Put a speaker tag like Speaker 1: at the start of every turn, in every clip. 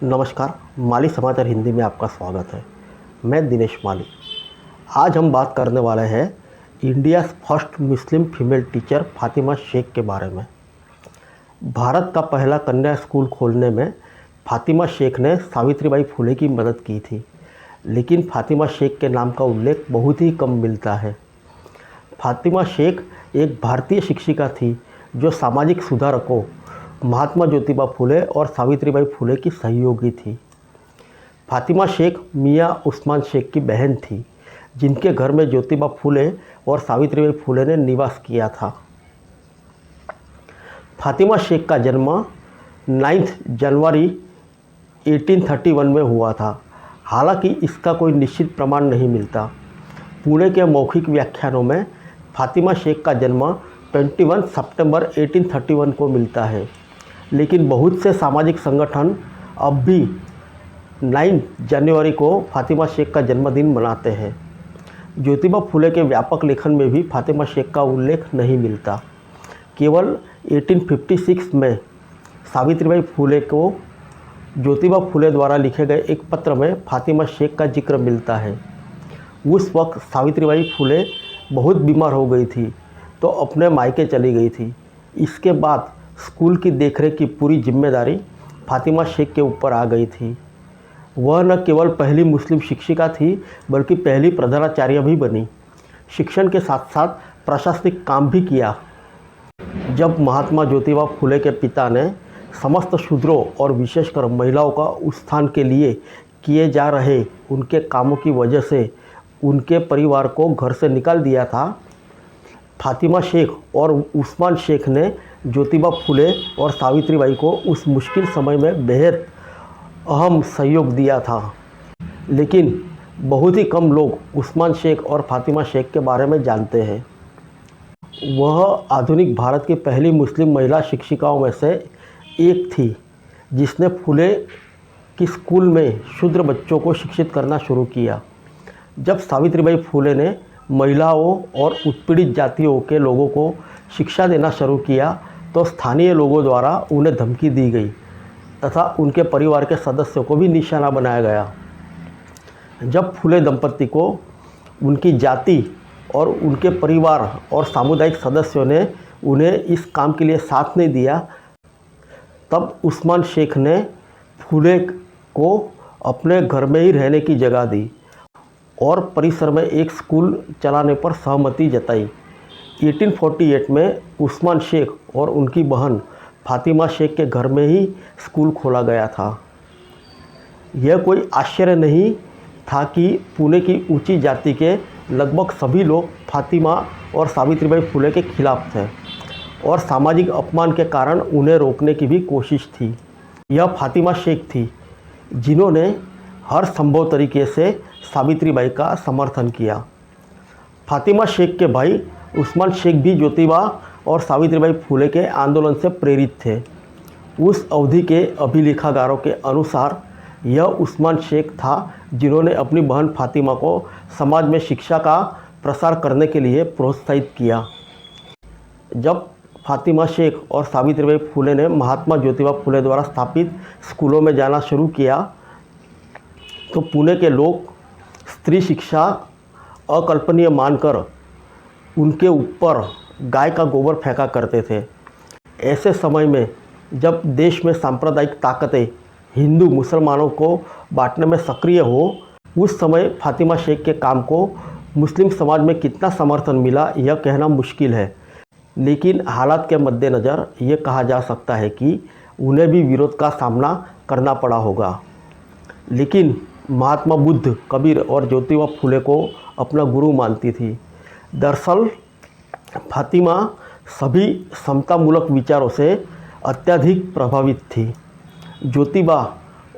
Speaker 1: नमस्कार, माली समाचार हिंदी में आपका स्वागत है। मैं दिनेश माली। आज हम बात करने वाले हैं India first Muslim female teacher Fatima Sheikh के बारे में। भारत का पहला कन्या स्कूल खोलने में फातिमा शेख ने सावित्रीबाई फुले की मदद की थी, लेकिन फातिमा शेख के नाम का उल्लेख बहुत ही कम मिलता है। फातिमा शेख एक भारतीय शिक्षिका थी जो सामाजिक सुधारकों महात्मा ज्योतिबा फुले और सावित्रीबाई फुले की सहयोगी थी। फातिमा शेख मियां उस्मान शेख की बहन थी, जिनके घर में ज्योतिबा फुले और सावित्रीबाई फुले ने निवास किया था। फातिमा शेख का जन्म 9 जनवरी 1831 में हुआ था। हालांकि इसका कोई निश्चित प्रमाण नहीं मिलता। पुणे के मौखिक व्याख्यानों में फातिमा शेख का जन्म 21 सितंबर 1831 को मिलता है, लेकिन बहुत से सामाजिक संगठन अब भी 9 जनवरी को फातिमा शेख का जन्मदिन मनाते हैं। ज्योतिबा फुले के व्यापक लेखन में भी फातिमा शेख का उल्लेख नहीं मिलता। केवल 1856 में सावित्रीबाई फुले को ज्योतिबा फुले द्वारा लिखे गए एक पत्र में फातिमा शेख का जिक्र मिलता है। उस वक्त सावित्रीबाई फुले बहुत बीमार हो गई थी तो अपने मायके चली गई थी। इसके बाद स्कूल की देखरेख की पूरी जिम्मेदारी फातिमा शेख के ऊपर आ गई थी। वह न केवल पहली मुस्लिम शिक्षिका थी, बल्कि पहली प्रधानाचार्य भी बनी। शिक्षण के साथ साथ प्रशासनिक काम भी किया। जब महात्मा ज्योतिबा फुले के पिता ने समस्त शूद्रों और विशेषकर महिलाओं का उत्थान के लिए किए जा रहे उनके कामों की वजह से उनके परिवार को घर से निकाल दिया था, फातिमा शेख और उस्मान शेख ने ज्योतिबा फुले और सावित्रीबाई को उस मुश्किल समय में बेहद अहम सहयोग दिया था। लेकिन बहुत ही कम लोग उस्मान शेख और फातिमा शेख के बारे में जानते हैं। वह आधुनिक भारत की पहली मुस्लिम महिला शिक्षिकाओं में से एक थी, जिसने फुले की स्कूल में शूद्र बच्चों को शिक्षित करना शुरू किया। जब सावित्रीबाई फुले ने महिलाओं और उत्पीड़ित जातियों के लोगों को शिक्षा देना शुरू किया तो स्थानीय लोगों द्वारा उन्हें धमकी दी गई तथा उनके परिवार के सदस्यों को भी निशाना बनाया गया। जब फुले दंपति को उनकी जाति और उनके परिवार और सामुदायिक सदस्यों ने उन्हें इस काम के लिए साथ नहीं दिया, तब उस्मान शेख ने फुले को अपने घर में ही रहने की जगह दी और परिसर में एक स्कूल चलाने पर सहमति जताई। 1848 में उस्मान शेख और उनकी बहन फातिमा शेख के घर में ही स्कूल खोला गया था। यह कोई आश्चर्य नहीं था कि पुणे की ऊंची जाति के लगभग सभी लोग फातिमा और सावित्रीबाई फुले के खिलाफ थे और सामाजिक अपमान के कारण उन्हें रोकने की भी कोशिश थी। यह फातिमा शेख थी जिन्होंने हर संभव तरीके से सावित्रीबाई का समर्थन किया। फातिमा शेख के भाई उस्मान शेख भी ज्योतिबा और सावित्रीबाई फुले के आंदोलन से प्रेरित थे। उस अवधि के अभिलेखागारों के अनुसार यह उस्मान शेख था जिन्होंने अपनी बहन फातिमा को समाज में शिक्षा का प्रसार करने के लिए प्रोत्साहित किया। जब फातिमा शेख और सावित्रीबाई फुले ने महात्मा ज्योतिबा फुले द्वारा स्थापित स्कूलों में जाना शुरू किया तो पुणे के लोग स्त्री शिक्षा अकल्पनीय मानकर उनके ऊपर गाय का गोबर फेंका करते थे। ऐसे समय में जब देश में सांप्रदायिक ताकतें हिंदू मुसलमानों को बांटने में सक्रिय हो, उस समय फातिमा शेख के काम को मुस्लिम समाज में कितना समर्थन मिला यह कहना मुश्किल है, लेकिन हालात के मद्देनज़र ये कहा जा सकता है कि उन्हें भी विरोध का सामना करना पड़ा होगा। लेकिन महात्मा बुद्ध, कबीर और ज्योतिबा फुले को अपना गुरु मानती थी। दरअसल फातिमा सभी समतामूलक विचारों से अत्यधिक प्रभावित थी। ज्योतिबा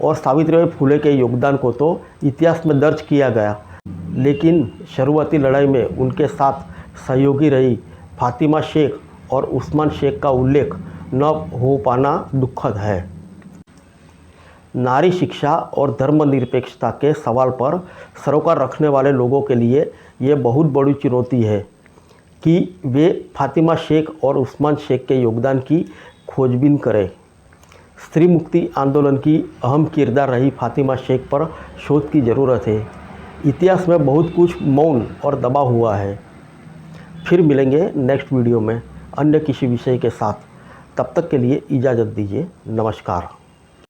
Speaker 1: और सावित्रीबाई फुले के योगदान को तो इतिहास में दर्ज किया गया, लेकिन शुरुआती लड़ाई में उनके साथ सहयोगी रही फातिमा शेख और उस्मान शेख का उल्लेख न हो पाना दुखद है। नारी शिक्षा और धर्मनिरपेक्षता के सवाल पर सरोकार रखने वाले लोगों के लिए ये बहुत बड़ी चुनौती है कि वे फातिमा शेख और उस्मान शेख के योगदान की खोजबीन करें। स्त्री मुक्ति आंदोलन की अहम किरदार रही फातिमा शेख पर शोध की ज़रूरत है। इतिहास में बहुत कुछ मौन और दबा हुआ है। फिर मिलेंगे नेक्स्ट वीडियो में अन्य किसी विषय के साथ। तब तक के लिए इजाज़त दीजिए। नमस्कार।